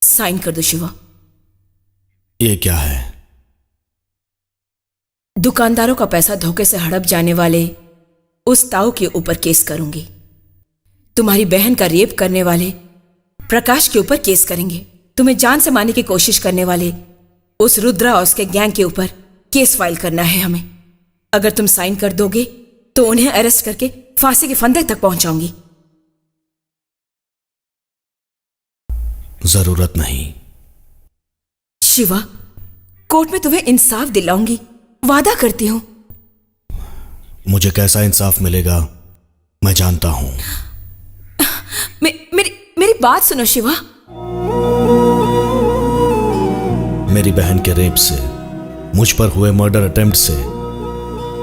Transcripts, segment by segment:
Sign कर दो शिवा। ये क्या है? दुकानदारों का पैसा धोखे से हड़प जाने वाले उस ताऊ के ऊपर केस करूंगी। तुम्हारी बहन का रेप करने वाले प्रकाश के ऊपर केस करेंगे। तुम्हें जान से मारने की कोशिश करने वाले उस रुद्रा और उसके गैंग के ऊपर केस फाइल करना है हमें। अगर तुम साइन कर दोगे तो उन्हें अरेस्ट करके फांसी के फंदे तक पहुंचाऊंगी। जरूरत नहीं। शिवा, कोर्ट में तुम्हें इंसाफ दिलाऊंगी, वादा करती हूं। मुझे कैसा इंसाफ मिलेगा मैं जानता हूं। मेरी बात सुनो शिवा। मेरी बहन के रेप से, मुझ पर हुए मर्डर अटेम्प्ट से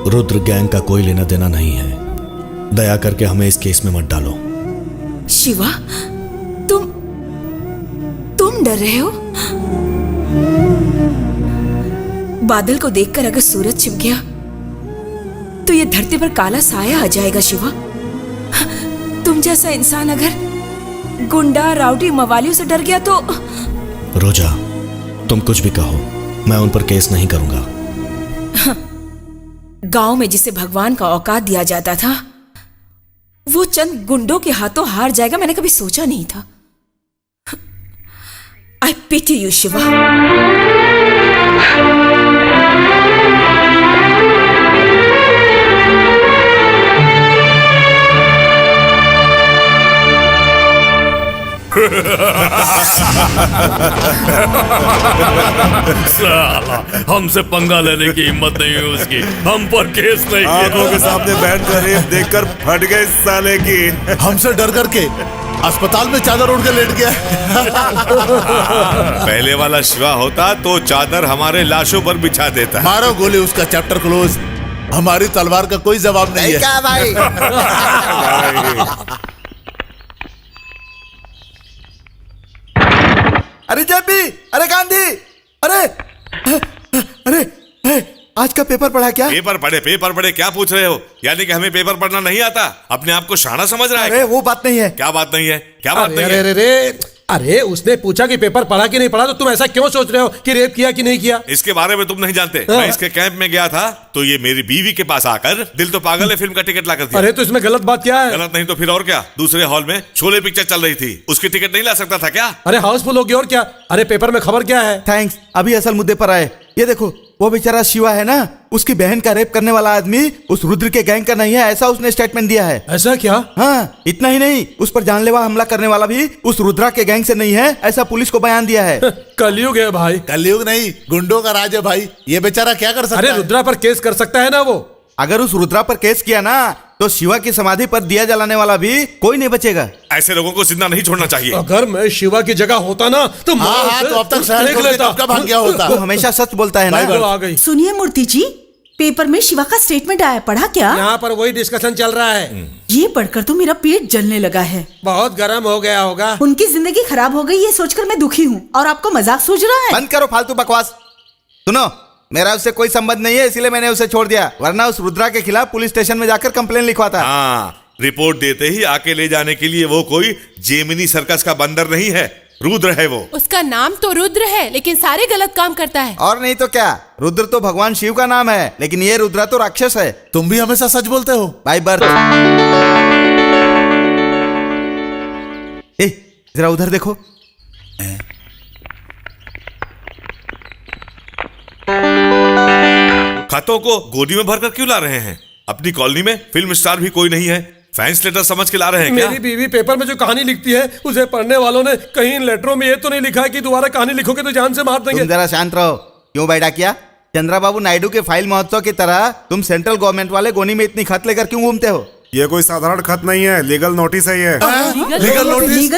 रुद्र गैंग का कोई लेना देना नहीं है। दया करके हमें इस केस में मत डालो। शिवा, तुम डर रहे हो? बादल को देखकर अगर सूरज छिप गया तो ये धरती पर काला साया आ जाएगा शिवा। तुम जैसा इंसान अगर गुंडा राउडी मवालियों से डर गया तो। रोजा, तुम कुछ भी कहो, मैं उन पर केस नहीं करूंगा। गांव में जिसे भगवान का औकात दिया जाता था वो चंद गुंडों के हाथों हार जाएगा, मैंने कभी सोचा नहीं था। आई पिटी यू शिवा। साला, हमसे पंगा लेने की हिम्मत नहीं हुई उसकी। हम पर केस नहीं किया। आंखों के सामने बहन का रेप देखकर फट गए इस साले की। हमसे डर करके अस्पताल में चादर ओढ़ के लेट गया। पहले वाला शिवा होता तो चादर हमारे लाशों पर बिछा देता। मारो गोली, उसका चैप्टर क्लोज। हमारी तलवार का कोई जवाब नहीं है। क्या भाई? अरे जेपी, अरे गांधी, अरे आज का पेपर पढ़ा क्या? पेपर पढ़े क्या पूछ रहे हो? यानी कि हमें पेपर पढ़ना नहीं आता? अपने आप को शाना समझ रहा है? अरे वो बात नहीं है। क्या बात नहीं है? क्या बात नहीं है? अरे उसने पूछा कि पेपर पढ़ा कि नहीं पढ़ा, तो तुम ऐसा क्यों सोच रहे हो कि रेप किया कि नहीं किया? इसके बारे में तुम नहीं जानते। मैं इसके कैंप में गया था तो ये मेरी बीवी के पास आकर दिल तो पागल है फिल्म का टिकट ला कर दिया। अरे तो इसमें गलत बात क्या है? गलत नहीं तो फिर और क्या? दूसरे हॉल में शोले पिक्चर चल रही थी, उसकी टिकट नहीं ला सकता था क्या? अरे हाउसफुल हो गया और क्या? अरे पेपर में खबर क्या है? थैंक्स, अभी असल मुद्दे पर आए। ये देखो, वो बेचारा शिवा है ना, उसकी बहन का रेप करने वाला आदमी उस रुद्र के गैंग का नहीं है, ऐसा उसने स्टेटमेंट दिया है। ऐसा क्या? हाँ, इतना ही नहीं, उस पर जानलेवा हमला करने वाला भी उस रुद्रा के गैंग से नहीं है, ऐसा पुलिस को बयान दिया है। कलयुग है भाई। कलयुग नहीं, गुंडों का राज है भाई। ये बेचारा क्या कर सकता अरे है? रुद्रा पर केस कर सकता है ना वो। अगर उस रुद्रा पर केस किया ना तो शिवा की समाधि पर दिया जलाने वाला भी कोई नहीं बचेगा। ऐसे लोगों को जिंदा नहीं छोड़ना चाहिए। अगर मैं शिवा की जगह होता ना तो हाँ, तो अब तक शहर देख छोड़ के लेता। कब का भाग गया होता। वो हमेशा सच बोलता है ना। वो आ गई। सुनिए मूर्ति जी, पेपर में शिवा का स्टेटमेंट आया, पढ़ा क्या? यहाँ पर वही डिस्कशन चल रहा है। ये पढ़कर तो मेरा पेट जलने लगा है। बहुत गर्म हो गया होगा। उनकी जिंदगी खराब हो गई ये सोचकर मैं दुखी हूँ, और आपको मजाक सूझ रहा है? बंद करो फालतू बकवास। सुनो, मेरा उससे कोई संबंध नहीं है, इसलिए मैंने उसे छोड़ दिया, वरना उस रुद्रा के खिलाफ पुलिस स्टेशन में जाकर कंप्लेन लिखवाता। हाँ, रिपोर्ट देते ही आके ले जाने के लिए वो कोई जेमिनी सर्कस का बंदर नहीं है, रुद्र है वो। उसका नाम तो रुद्र है लेकिन सारे गलत काम करता है। और नहीं तो क्या, रुद्र तो भगवान शिव का नाम है, लेकिन ये रुद्रा तो राक्षस है। तुम भी हमेशा सच बोलते हो बाय बर्थ। जरा उधर देखो। खतों को गोदी में भरकर क्यों ला रहे हैं? अपनी कॉलोनी में फिल्म स्टार भी कोई नहीं है, फैंस लेटर समझ के ला रहे हैं क्या? मेरी बीवी पेपर में जो कहानी लिखती है उसे पढ़ने वालों ने कहीं इन लेटरों में ये तो नहीं लिखा है कि दोबारा कहानी लिखोगे तो जान से मार देंगे। तुम जरा शांत रहो। क्यों बैठा किया? चंद्रबाबू नायडू के फाइल महोत्सव की तरह तुम सेंट्रल गवर्नमेंट वाले गोनी में इतनी खत लेकर क्यों घूमते हो? ये कोई साधारण खत नहीं है, लीगल नोटिस है ये। लीगल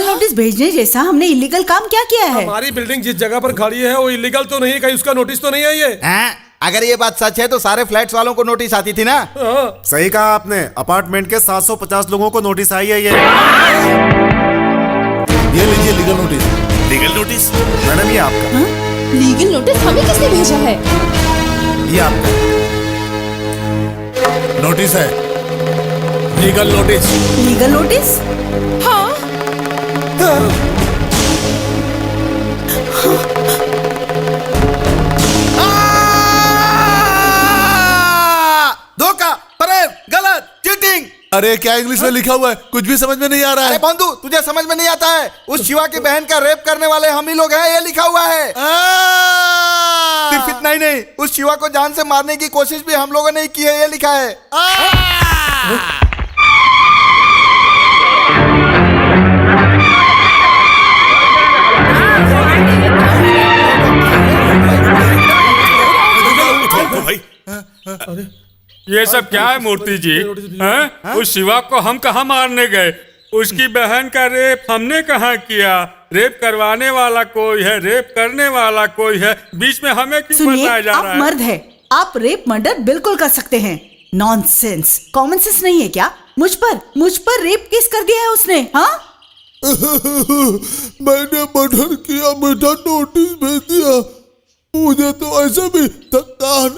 नोटिस भेजने जैसा हमने इलीगल काम क्या किया है? हमारी बिल्डिंग जिस जगह पर खड़ी है वो इलीगल तो नहीं है, कहीं उसका नोटिस तो नहीं है ये? अगर ये बात सच है तो सारे फ्लैट्स वालों को नोटिस आती थी ना। सही कहा आपने, अपार्टमेंट के 750 लोगों को नोटिस आई है ये लीजिए legal notice. Legal notice? Madam ये आपका। लीगल नोटिस हमें किसने भेजा है? ये आपका नोटिस है। Legal notice. Legal notice? हाँ। अरे क्या इंग्लिश में लिखा हुआ है, कुछ भी समझ में नहीं आ रहा अरे है। बंधु, तुझे समझ में नहीं आता है? उस शिवा की बहन का रेप करने वाले हम ही लोग हैं, ये लिखा हुआ है। सिर्फ इतना ही नहीं, उस शिवा को जान से मारने की कोशिश भी हम लोगों ने ही की है, ये लिखा है। उठो भाई। ये सब क्या है मूर्ति जी? हैं? उस शिवा को हम कहाँ मारने गए? उसकी बहन का रेप हमने कहाँ किया? रेप करवाने वाला कोई है, रेप करने वाला कोई है, बीच में हमें क्यों सुनिए, बताया जा आप रहा है? मर्द है, आप रेप मर्डर बिल्कुल कर सकते हैं। नॉनसेंस, कॉमन सेंस नहीं है क्या? मुझ पर रेप केस कर दिया है उसने। हाँ, मैंने मर्डर किया, बेटा नोटिस भेज दिया। मुझे तो ऐसे भी थकान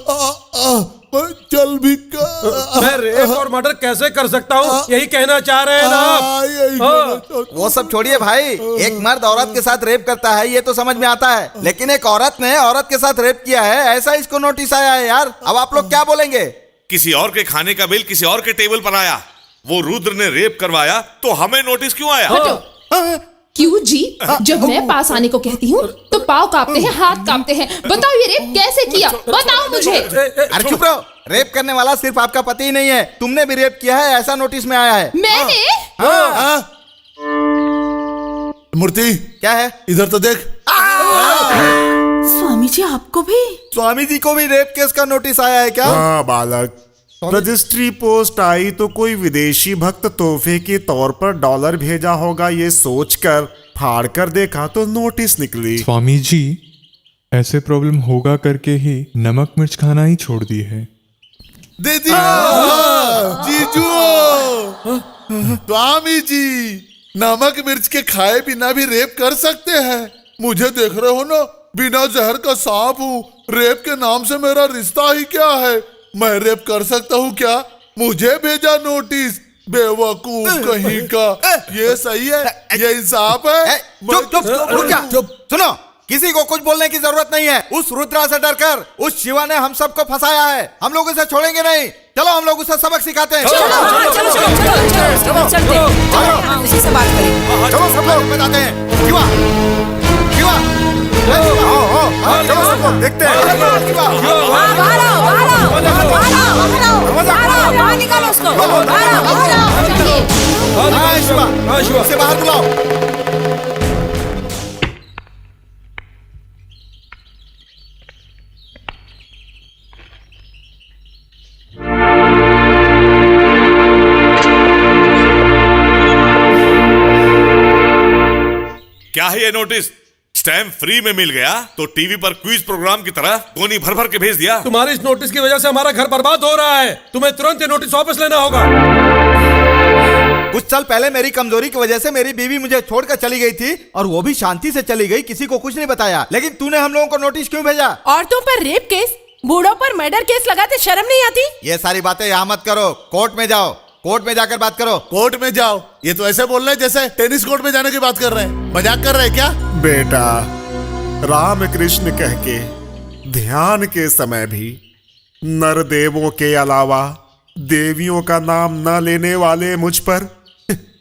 मैं चल भी मैं रेप और मर्डर कैसे कर सकता हूँ, यही कहना चाह रहे हैं ना आप? वो सब छोड़िए भाई, एक मर्द औरत के साथ रेप करता है ये तो समझ में आता है, लेकिन एक औरत ने औरत के साथ रेप किया है, ऐसा इसको नोटिस आया है यार। अब आप लोग क्या बोलेंगे? किसी और के खाने का बिल किसी और के टेबल पर आया, वो रुद्र ने रेप करवाया तो हमें नोटिस क्यों आया? क्यों जी? जब मैं पास आने को कहती हूँ तो पाँव कांपते हैं, हाथ कांपते हैं। बताओ ये रेप कैसे किया, बताओ मुझे। अरे चुप रहो, रेप करने वाला सिर्फ आपका पति ही नहीं है, तुमने भी रेप किया है, ऐसा नोटिस में आया है। मैंने? मूर्ति क्या है? इधर तो देख। स्वामी जी आपको भी? स्वामी जी को भी रेप केस का नोटिस आया है क्या? हाँ बालक, रजिस्ट्री पोस्ट आई तो कोई विदेशी भक्त तोहफे के तौर पर डॉलर भेजा होगा, ये सोचकर फाड़ कर देखा तो नोटिस निकली। स्वामी जी ऐसे प्रॉब्लम होगा करके ही नमक मिर्च खाना ही छोड़ दी है। दे दिया जीजू। स्वामी जी नमक मिर्च के खाए बिना भी रेप कर सकते हैं। मुझे देख रहे हो ना, बिना जहर का सांप हूँ। रेप के नाम से मेरा रिश्ता ही क्या है? मैं रेप कर सकता हूँ क्या? मुझे भेजा नोटिस, बेवकूफ कहीं का। ये सही है? ये इंसाफ है? चुप चुप रुक जा। सुनो, किसी को कुछ बोलने की जरूरत नहीं है। उस रुद्रा से डरकर उस शिवा ने हम सबको फंसाया है, हम लोग उसे छोड़ेंगे नहीं। चलो हम लोग उसे सबक सिखाते हैं। उसी से बात करें। चलो सब लोग बताते हैं। शिवा, शिवा, चलो सब लोग देखते हैं। निकालो उसको। शिवा, उसे बाहर बुलाओ। क्या है ये नोटिस? स्टैम्प फ्री में मिल गया तो टीवी पर क्विज प्रोग्राम की तरह गोनी भर भर के भेज दिया। तुम्हारी इस नोटिस की वजह से हमारा घर बर्बाद हो रहा है। तुम्हें तुरंत ये नोटिस वापस लेना होगा। कुछ साल पहले मेरी कमजोरी की वजह से मेरी बीवी मुझे छोड़कर चली गई थी, और वो भी शांति से चली गई, किसी को कुछ नहीं बताया। लेकिन तूने हम लोगों को नोटिस क्यों भेजा? औरतों पर रेप केस, बूढ़ों पर मर्डर केस लगाते शर्म नहीं आती? ये सारी बातें यहाँ मत करो, कोर्ट में जाओ, कोर्ट में जाकर बात करो। कोर्ट में जाओ? ये तो ऐसे बोल रहे हैं जैसे टेनिस कोर्ट में जाने की बात कर रहे हैं। मजाक कर रहे हैं क्या? बेटा, राम कृष्ण कह के ध्यान के समय भी नर देवों के अलावा देवियों का नाम न लेने वाले मुझ पर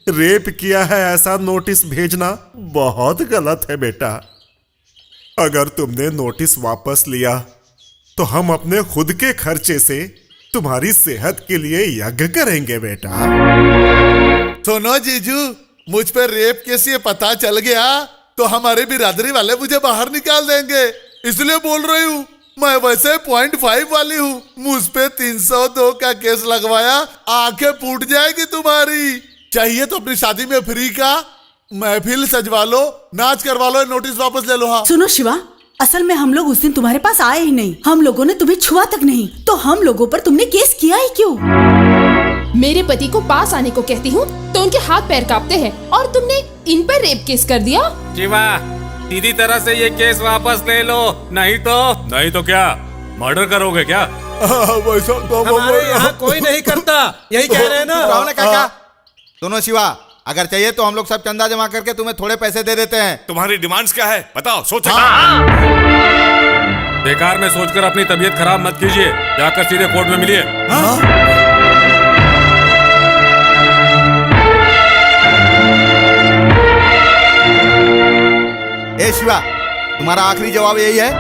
रेप किया है ऐसा नोटिस भेजना बहुत गलत है बेटा। अगर तुमने नोटिस वापस लिया तो हम अपने खुद के खर्चे से तुम्हारी सेहत के लिए यज्ञ करेंगे बेटा। सुनो जीजू, मुझ पर रेप केस ये पता चल गया तो हमारे बिरादरी वाले मुझे बाहर निकाल देंगे, इसलिए बोल रही हूँ। मैं वैसे 0.5 वाली हूँ, मुझ पे 302 का केस लगवाया, आंखें फूट जाएगी तुम्हारी। चाहिए तो अपनी शादी में फ्री का महफिल सजवा लो, नाच करवा लो, नोटिस वापस ले लो। हाँ सुनो शिवा, असल में हम लोग उस दिन तुम्हारे पास आए ही नहीं, हम लोगों ने तुम्हें छुआ तक नहीं, तो हम लोगों पर तुमने केस किया ही क्यों? मेरे पति को पास आने को कहती हूँ तो उनके हाथ पैर कांपते हैं, और तुमने इन पर रेप केस कर दिया। शिवा, सीधी तरह से ये केस वापस ले लो, नहीं तो क्या मर्डर करोगे क्या? वैसा तो हमारे यहाँ कोई नहीं करता, यही कह रहे हैं ना। काका, सुनो शिवा, अगर चाहिए तो हम लोग सब चंदा जमा करके तुम्हें थोड़े पैसे दे देते हैं। तुम्हारी डिमांड्स क्या है बताओ, सोचो। बेकार में सोचकर अपनी तबीयत खराब मत कीजिए, जाकर सीधे कोर्ट में मिलिए। शिवा, तुम्हारा आखिरी जवाब यही है?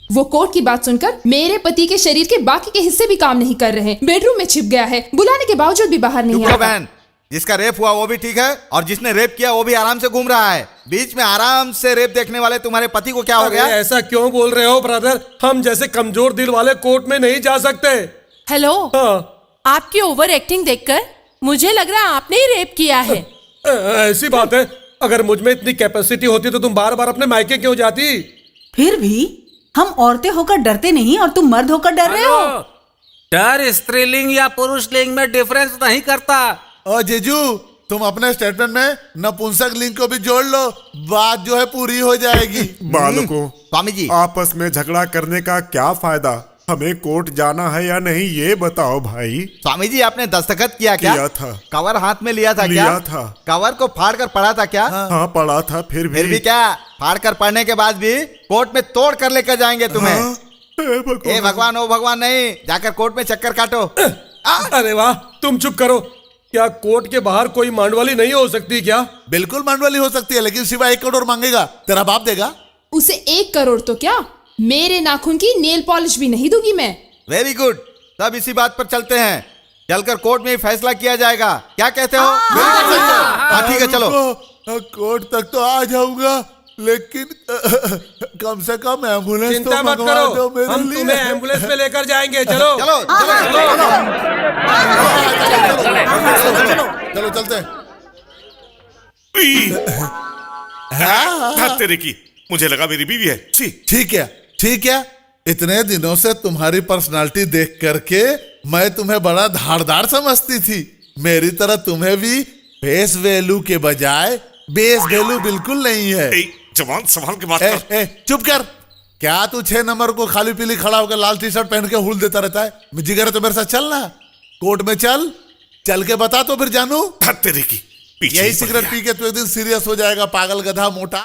वो कोर्ट की बात सुनकर मेरे पति के शरीर के बाकी के हिस्से भी काम नहीं कर रहे। बेडरूम में छिप गया है, बुलाने के बावजूद भी बाहर नहीं आता। बहन, जिसका रेप हुआ वो भी ठीक है और जिसने रेप किया वो भी आराम से घूम रहा है। बीच में आराम से रेप देखने वाले तुम्हारे पति को क्या हो गया? ऐसा क्यों बोल रहे हो ब्रदर? हम जैसे कमजोर दिल वाले कोर्ट में नहीं जा सकते। हेलो, हाँ। आपकी ओवर एक्टिंग देखकर मुझे लग रहा है आपने ही रेप किया है। ऐसी बात है? अगर मुझ में इतनी कैपेसिटी होती तो तुम बार बार अपने मायके क्यों जाती? फिर भी हम औरतें होकर डरते नहीं और तुम मर्द होकर डर रहे हो। डर स्त्रीलिंग या पुरुष लिंग में डिफरेंस नहीं करता। ओ जीजू, तुम अपने स्टेटमेंट में नपुंसक लिंग को भी जोड़ लो, बात जो है पूरी हो जाएगी। बालकों, स्वामी जी, आपस में झगड़ा करने का क्या फायदा? हमें कोर्ट जाना है या नहीं ये बताओ भाई। स्वामी जी, आपने दस्तखत किया क्या? किया था। कवर हाथ में लिया था क्या? लिया था। कवर को फाड़ कर पढ़ा था क्या? हाँ पढ़ा था। फिर भी क्या? फाड़ कर पढ़ने के बाद भी कोर्ट में तोड़ कर लेकर जाएंगे तुम्हें। हाँ? ए भगवान, ओ भगवान नहीं, जाकर कोर्ट में चक्कर काटो। अरे वाह, तुम चुप करो। क्या कोर्ट के बाहर कोई मांडवाली नहीं हो सकती क्या? बिल्कुल मांडवाली हो सकती है, लेकिन सिवा 1 करोड़ मांगेगा। तेरा बाप देगा? उसे 1 करोड़ तो क्या, मेरे नाखून की नेल पॉलिश भी नहीं दूंगी मैं। वेरी गुड, तब इसी बात पर चलते हैं। चलकर कोर्ट में ही फैसला किया जाएगा। क्या कहते हो? हाँ ठीक है, चलो। कोर्ट तक तो आ जाऊंगा, लेकिन कम से कम एम्बुलेंस तो चिंता मत करो, हम तुम्हें एम्बुलेंस में लेकर जाएंगे। चलो चलो चलो चलते। तेरे की, मुझे लगा मेरी बीवी है। ठीक है, ठीक है। इतने दिनों से तुम्हारी पर्सनालिटी देख करके मैं तुम्हें बड़ा धारदार समझती थी। मेरी तरह तुम्हें भी फेस वैल्यू के बजाय बेस वैल्यू बिल्कुल नहीं है। जवान संभाल के बात कर। चुप कर। क्या तू 6 नंबर को खाली पीली खड़ा होकर लाल टी शर्ट पहन के हुल देता रहता है? जिगर है तो मेरे साथ चलना, कोर्ट में चल। चल के बता तो फिर जानू। तेरे की, यही सिगरेट पी के तू एक दिन सीरियस हो जाएगा, पागल गधा मोटा।